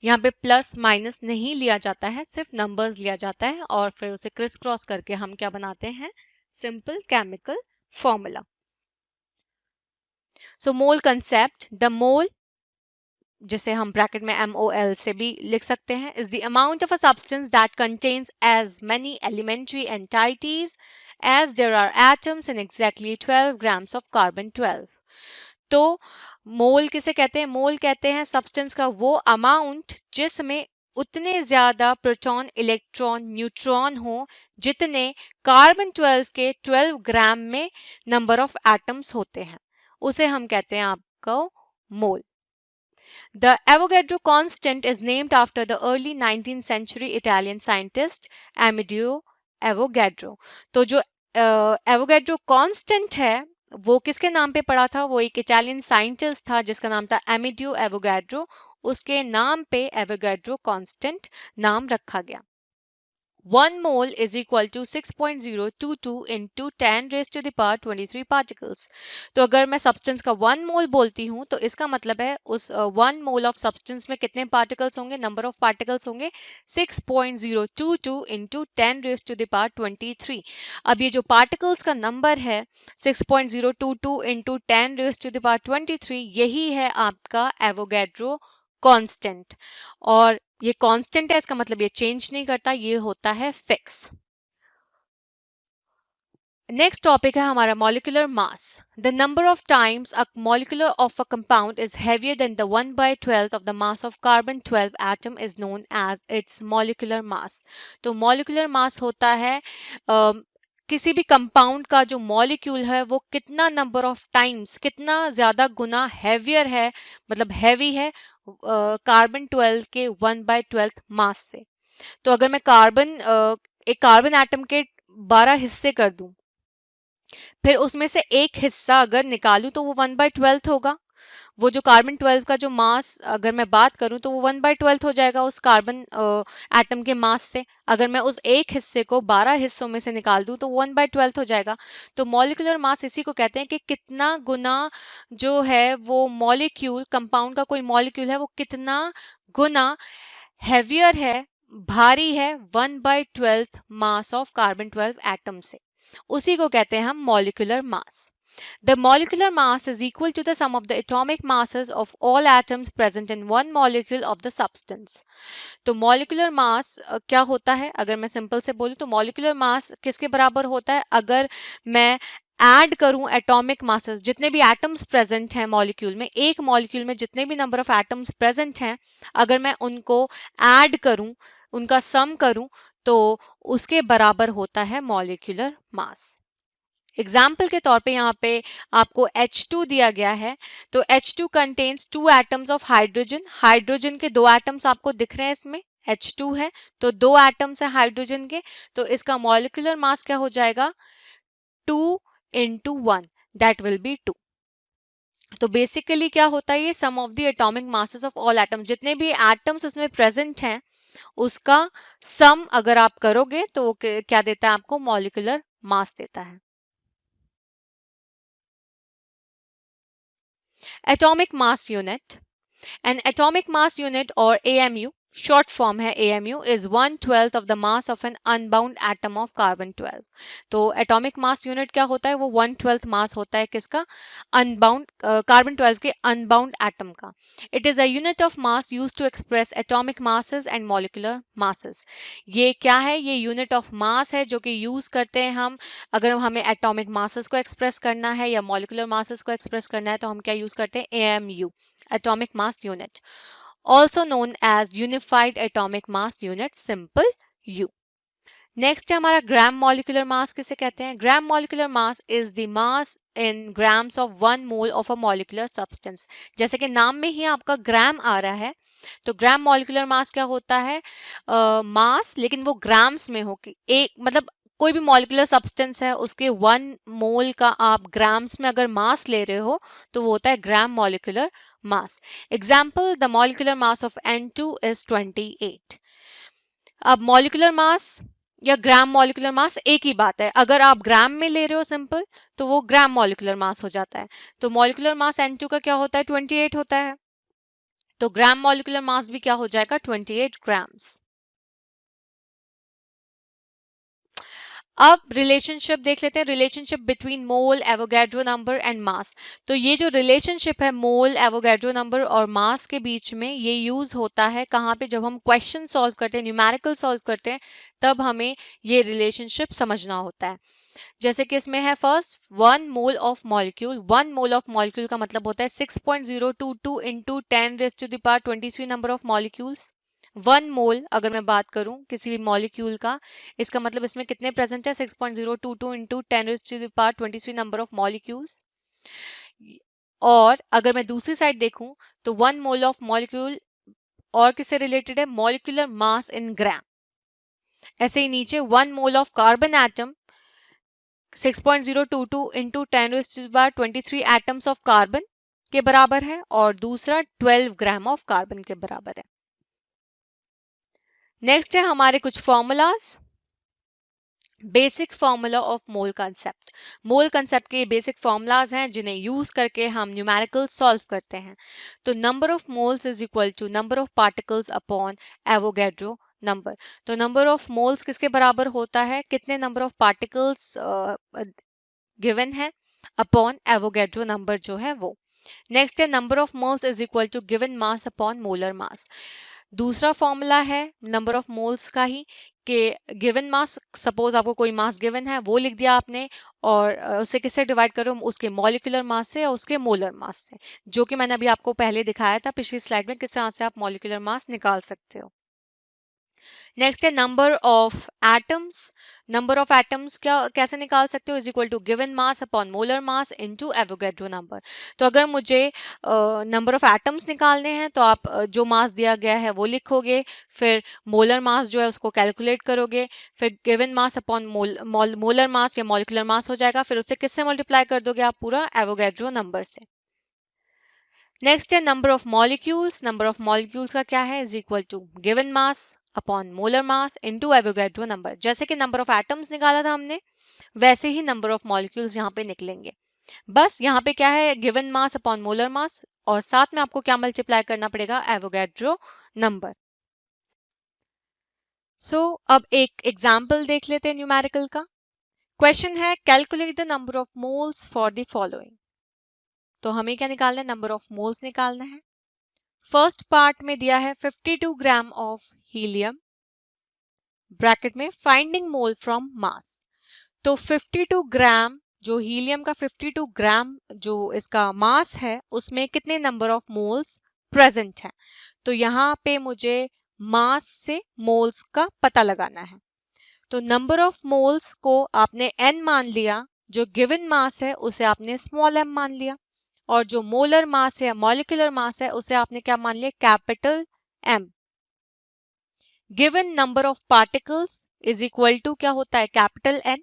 यहाँ पे प्लस माइनस नहीं लिया जाता है, सिर्फ नंबर्स लिया जाता है और फिर उसे क्रिस क्रॉस करके हम क्या बनाते हैं, simple chemical formula. So mole concept, the mole जिसे हम ब्रैकेट में MOL से भी लिख सकते हैं, is the amount of a substance that contains as many elementary entities as there are atoms in exactly 12 grams of carbon 12। तो मोल किसे कहते हैं, मोल कहते हैं सब्सटेंस का वो अमाउंट जिसमें उतने ज्यादा प्रोटॉन, इलेक्ट्रॉन, न्यूट्रॉन हो जितने कार्बन 12 के 12 ग्राम में नंबर ऑफ एटम्स होते हैं, उसे हम कहते हैं आपको मोल। The Avogadro constant is named after the early 19th century Italian scientist Amedeo Avogadro। तो जो एवोगैड्रो कांस्टेंट है वो किसके नाम पे पड़ा था, वो एक इटालियन साइंटिस्ट था जिसका नाम था एमिडियो एवोगैड्रो, उसके नाम पे एवोगैड्रो कांस्टेंट नाम रखा गया। 1 mole is equal to 6.022 into 10 raised to the power 23 particles। तो अगर मैं सब्सटेंस का 1 मोल बोलती हूँ तो इसका मतलब है उस 1 मोल ऑफ सब्सटेंस में कितने पार्टिकल्स होंगे, नंबर ऑफ पार्टिकल्स होंगे 6.022 into 10 raised to the power 23। अब ये जो पार्टिकल्स का नंबर है 6.022 into 10 raised to the power 23, यही है आपका एवोगैड्रो कांस्टेंट, और ये कांस्टेंट है इसका मतलब ये चेंज नहीं करता, ये होता है फिक्स। नेक्स्ट टॉपिक है हमारा molecular mass. The number of times a molecular of a compound is heavier than the 1/12 of the mass of carbon 12 atom is known as its molecular mass. तो molecular मास होता है किसी भी compound का जो molecule है वो कितना नंबर ऑफ टाइम्स, कितना ज्यादा गुना हैवियर है, मतलब हैवी है कार्बन 12 के 1/12 मास से। तो अगर मैं एक कार्बन एटम के 12 हिस्से कर दूं, फिर उसमें से एक हिस्सा अगर निकालूं तो वो 1/12 होगा। वो जो कार्बन 12 का जो मास अगर मैं बात करूं तो वो 1/12 हो जाएगा उस कार्बन एटम के मास से। अगर मैं उस एक हिस्से को 12 हिस्सों में से निकाल दूं तो 1/12 हो जाएगा। तो मॉलिक्यूलर मास इसी को कहते हैं कि कितना गुना जो है वो मॉलिक्यूल, कंपाउंड का कोई मॉलिक्यूल है वो कितना गुना हैवियर है, भारी है 1/12 मास ऑफ कार्बन 12 एटम से, उसी को कहते हैं हम molecular mass. The molecular mass is equal to the sum of the atomic masses of all atoms present in one molecule of the substance। तो molecular mass क्या होता है, अगर मैं सिंपल से बोलूं तो molecular mass किसके बराबर होता है, अगर मैं ऐड करूं एटॉमिक मासेस, जितने भी एटम्स प्रेजेंट हैं मॉलिक्यूल में, एक मॉलिक्यूल में जितने भी नंबर ऑफ एटम्स प्रेजेंट हैं, अगर मैं उनको ऐड करूं, उनका सम करूं, तो उसके बराबर होता है मॉलिक्यूलर मास। एग्जाम्पल के तौर पे यहाँ पे आपको H2 दिया गया है, तो H2 contains 2 atoms of hydrogen. Hydrogen के 2 एटम्स आपको दिख रहे हैं इसमें, H2 है तो 2 एटम्स है हाइड्रोजन के, तो इसका मॉलिक्यूलर मास क्या हो जाएगा 2 into 1, दैट विल बी 2। तो बेसिकली क्या होता है, ये sum of the atomic masses of all atoms, जितने भी एटम्स उसमें प्रेजेंट हैं उसका सम अगर आप करोगे तो वो क्या देता है आपको, मॉलिक्यूलर मास देता है। Atomic mass unit, an atomic mass unit और AMU, शॉर्ट फॉर्म है AMU, is 1/12 of the mass of an unbound atom of carbon 12। तो एटॉमिक मास यूनिट क्या होता है, वो 1/12 मास होता है किसका, अनबाउंड कार्बन 12 के अनबाउंड एटम का। It is a unit of mass used to express atomic masses and molecular masses. ये क्या है, ये यूनिट ऑफ मास है जो कि यूज करते हैं हम अगर हमें एटॉमिक मासेस को एक्सप्रेस करना है या मॉलिक्यूलर मासेस को एक्सप्रेस करना है, तो हम क्या यूज करते हैं, AMU, atomic mass unit, also known as unified atomic mass unit, simple U। Next है हमारा ग्राम मॉलिक्यूलर मास, किसे कहते हैं, gram molecular mass is the mass in grams of 1 mole of a molecular substance. जैसे कि नाम में ही आपका ग्राम आ रहा है, तो ग्राम मॉलिक्यूलर मास क्या होता है, मास लेकिन वो ग्राम्स में हो, कि एक मतलब कोई भी मॉलिक्यूलर सब्सटेंस है उसके 1 मोल का आप ग्राम्स में अगर मास ले रहे हो तो वो होता है gram molecular mass. Example, the molecular mass of N2 is 28। अब मॉलिक्यूलर मास या ग्राम मॉलिक्यूलर मास एक ही बात है, अगर आप ग्राम में ले रहे हो सिंपल तो वो ग्राम मॉलिक्यूलर मास हो जाता है। तो मॉलिक्यूलर मास N2 का क्या होता है, 28 होता है, तो ग्राम मॉलिक्यूलर मास भी क्या हो जाएगा, 28 ग्राम्स। अब रिलेशनशिप देख लेते हैं, relationship between mole, Avogadro number and mass. तो ये जो रिलेशनशिप है मोल, एवोगैड्रो नंबर और मास के बीच में, ये यूज होता है कहाँ पे, जब हम क्वेश्चन सॉल्व करते हैं, न्यूमेरिकल सॉल्व करते हैं, तब हमें ये रिलेशनशिप समझना होता है। जैसे कि इसमें है first 1 mole of molecule. 1 mole of molecule का मतलब होता है 6.022 इंटू 10⁻23 नंबर ऑफ मॉलिक्यूल्स। 1 मोल अगर मैं बात करूं किसी भी मॉलिक्यूल का, इसका मतलब इसमें कितने प्रेजेंट है, 6.022 इंटू 10⁻23 नंबर ऑफ मॉलिक्यूल्स। और अगर मैं दूसरी साइड देखूं तो 1 मोल ऑफ मॉलिक्यूल और किससे रिलेटेड है, मॉलिक्यूलर मास इन ग्राम। ऐसे ही नीचे 1 mole of carbon atom 6.022 into 10⁻23 atoms of carbon के बराबर है, और दूसरा 12 ग्राम ऑफ कार्बन के बराबर है। नेक्स्ट है हमारे कुछ formulas. Basic formula of mole concept, mole concept के बेसिक फॉर्मूलाज हैं जिन्हें यूज करके हम न्यूमेरिकल सॉल्व करते हैं। तो number of moles is equal to number of particles upon Avogadro number. तो नंबर ऑफ मोल्स किसके बराबर होता है, कितने नंबर ऑफ पार्टिकल्स गिवन है, अपॉन एवोगैड्रो नंबर जो है वो। नेक्स्ट है number of moles is equal to given mass upon molar mass. दूसरा फॉर्मूला है नंबर ऑफ मोल्स का ही, कि गिवन मास, सपोज आपको कोई मास गिवन है वो लिख दिया आपने, और उसे किससे डिवाइड करो, उसके मॉलिक्यूलर मास से और उसके मोलर मास से, जो कि मैंने अभी आपको पहले दिखाया था पिछली स्लाइड में किस तरह से आप मॉलिक्यूलर मास निकाल सकते हो। नेक्स्ट है number of atoms. Number of atoms क्या कैसे निकाल सकते हो, is equal to given mass upon molar mass into Avogadro number. तो अगर मुझे नंबर ऑफ एटम्स निकालने हैं तो आप जो मास दिया गया है वो लिखोगे, फिर मोलर मास जो है उसको कैलकुलेट करोगे, फिर given mass upon molar mass या मॉलिक्यूलर मास हो जाएगा, फिर उससे किससे मल्टीप्लाई कर दोगे आप, पूरा एवोगैड्रो नंबर से। नेक्स्ट है number of molecules. Number of molecules का क्या है, is equal to given mass upon molar mass into Avogadro number. जैसे कि नंबर ऑफ एटम्स निकाला था हमने, वैसे ही नंबर ऑफ मॉलिक्यूल्स यहाँ पे निकलेंगे। बस यहाँ पे क्या है, गिवन मास अपॉन मोलर मास, और साथ में आपको क्या मल्टीप्लाई करना पड़ेगा, एवोगैड्रो नंबर। अब एक एग्जाम्पल देख लेते हैं न्यूमेरिकल का। क्वेश्चन है calculate the number of moles for the following. तो हमें क्या निकालना है, नंबर ऑफ मोल्स निकालना है। फर्स्ट पार्ट में दिया है 52 ग्राम ऑफ हीलियम, ब्रैकेट में फाइंडिंग मोल फ्रॉम मास। तो 52 ग्राम जो हीलियम का 52 ग्राम जो इसका मास है, उसमें कितने नंबर ऑफ मोल्स प्रेजेंट है। तो यहाँ पे मुझे मास से मोल्स का पता लगाना है। तो नंबर ऑफ मोल्स को आपने n मान लिया, जो गिवन मास है उसे आपने स्मॉल m मान लिया, और जो मोलर मास है, मॉलिक्यूलर मास है, उसे आपने क्या मान लिया, capital M। Given number of particles is equal to क्या होता है, कैपिटल N।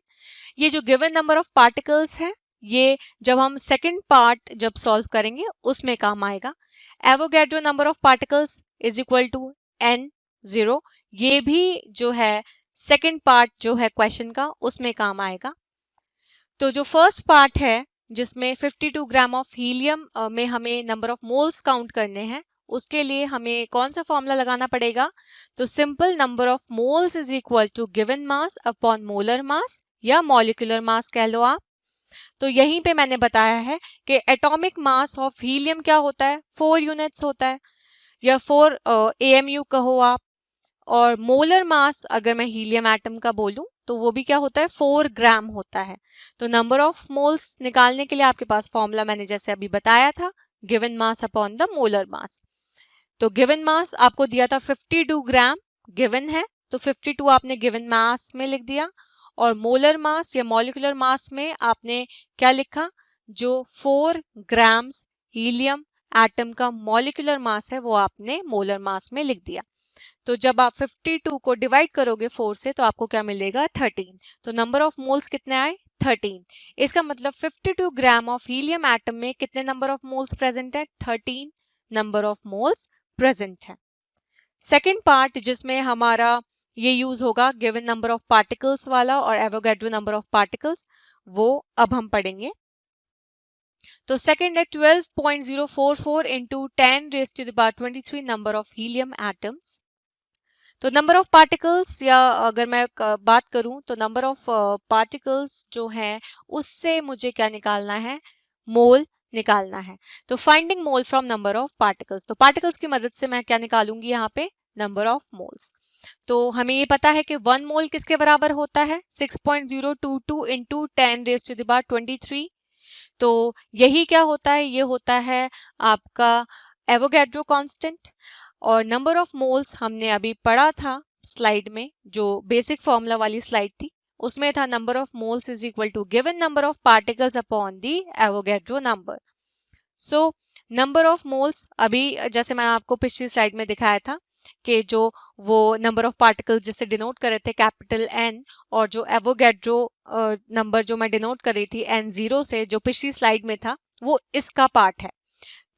ये जो गिवन नंबर ऑफ पार्टिकल्स है ये जब हम सेकंड पार्ट जब सॉल्व करेंगे उसमें काम आएगा। Avogadro number of particles is equal to n0, ये भी जो है सेकंड पार्ट जो है क्वेश्चन का उसमें काम आएगा। तो जो फर्स्ट पार्ट है जिसमें 52 ग्राम ऑफ हीलियम में हमें नंबर ऑफ मोल्स काउंट करने हैं, उसके लिए हमें कौन सा फॉर्मूला लगाना पड़ेगा? तो simple number of moles is equal to given mass upon molar mass या मॉलिक्यूलर मास कह लो आप। तो यहीं पे मैंने बताया है कि एटॉमिक मास ऑफ हीलियम क्या होता है, 4 यूनिट्स होता है या 4 AMU कहो आप। और मोलर मास अगर मैं हीलियम एटम का बोलूं तो वो भी क्या होता है, 4 ग्राम होता है। तो नंबर ऑफ मोल्स निकालने के लिए आपके पास फॉर्मूला मैंने जैसे अभी बताया था, given mass upon the molar mass. तो गिवन मास आपको दिया था 52 ग्राम गिवन है, तो 52 आपने गिवन मास में लिख दिया, और मोलर मास या मॉलिक्यूलर मास में आपने क्या लिखा, जो 4 ग्राम्स हीलियम एटम का मॉलिक्यूलर मास है वो आपने मोलर मास में लिख दिया। तो जब आप 52 को डिवाइड करोगे 4 से तो आपको क्या मिलेगा, 13। तो नंबर ऑफ मोल्स कितने आए, 13। इसका मतलब 52 ग्राम ऑफ हीलियम एटम में कितने नंबर ऑफ मोल्स प्रेजेंट है, 13 नंबर ऑफ मोल्स प्रेजेंट है। सेकेंड पार्ट जिसमें हमारा ये यूज होगा गिवन नंबर ऑफ पार्टिकल्स वाला और एवोगैड्रो नंबर ऑफ पार्टिकल्स, वो अब हम पढ़ेंगे। तो सेकेंड है 12.044 into 10 raised to the power 23 number of helium atoms. तो नंबर ऑफ पार्टिकल्स, या अगर मैं बात करूं तो नंबर ऑफ पार्टिकल्स जो है उससे मुझे क्या निकालना है, मोल निकालना है। तो finding mole from number of particles, तो पार्टिकल्स की मदद से मैं क्या निकालूंगी यहाँ पे, नंबर ऑफ मोल्स। तो हमें ये पता है कि 1 मोल किसके बराबर होता है, 6.022 into 10 raised to the power 23। तो यही क्या होता है, ये होता है आपका एवोगैड्रो कांस्टेंट। और नंबर ऑफ मोल्स हमने अभी पढ़ा था स्लाइड में, जो बेसिक फॉर्मूला वाली स्लाइड थी, उसमें था number of moles is equal to given number of particles upon the Avogadro number. So number of moles अभी जैसे मैं आपको पिछली स्लाइड में दिखाया था कि जो वो नंबर ऑफ पार्टिकल्स जिसे डिनोट कर रहे थे कैपिटल N, और जो एवोगैड्रो नंबर जो मैं डिनोट कर रही थी N0 से, जो पिछली स्लाइड में था, वो इसका पार्ट है।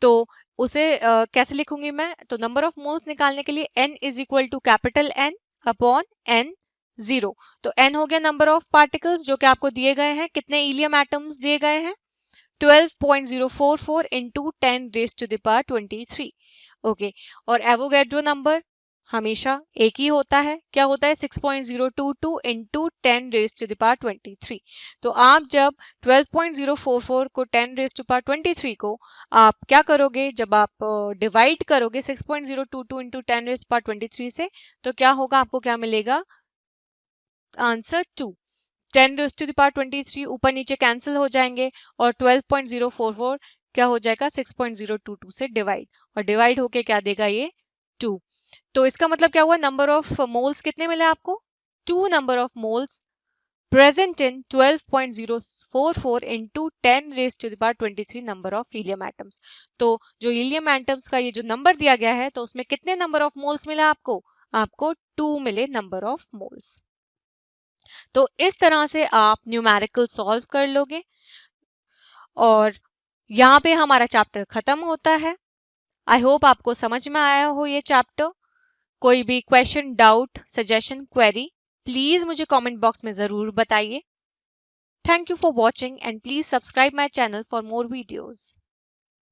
तो उसे कैसे लिखूंगी मैं, तो नंबर ऑफ मोल्स निकालने के लिए n is equal to capital N upon N0। तो n हो गया नंबर ऑफ पार्टिकल्स जो कि आपको दिए गए हैं, कितने हीलियम एटम्स दिए गए हैं, 12.044 into 10 raised to the power 23। Okay, और एवोगैड्रो नंबर हमेशा एक ही होता है, क्या होता है, 6.022 into 10 raised to the power 23। तो आप जब 12.044 को 10 रेज़ टू पावर 23 को आप क्या करोगे, जब आप डिवाइड करोगे 6.022 इंटू 10 रेज़ टू पावर 23 से, तो क्या होगा, आपको क्या मिलेगा, answer 2। 10 raised to the power 23 ऊपर नीचे कैंसिल हो जाएंगे, और 12.044 क्या हो जाएगा, 6.022 से डिवाइड, और डिवाइड होके क्या देगा ये, 2। तो इसका मतलब क्या हुआ, नंबर ऑफ मोल्स कितने मिले आपको, 2 number of moles present in 12.044 into 10 raised to the power 23 number of helium atoms. तो जो हीलियम एटम्स का ये जो नंबर दिया गया है, तो उसमें कितने नंबर ऑफ मोल्स मिले आपको, आपको 2 मिले नंबर ऑफ मोल्स। तो इस तरह से आप न्यूमेरिकल सॉल्व कर लोगे, और यहाँ पे हमारा चैप्टर खत्म होता है। आई होप आपको समझ में आया हो ये चैप्टर। कोई भी question, doubt, suggestion, query, please मुझे कमेंट बॉक्स में जरूर बताइए। Thank you for watching and please subscribe my channel for more videos.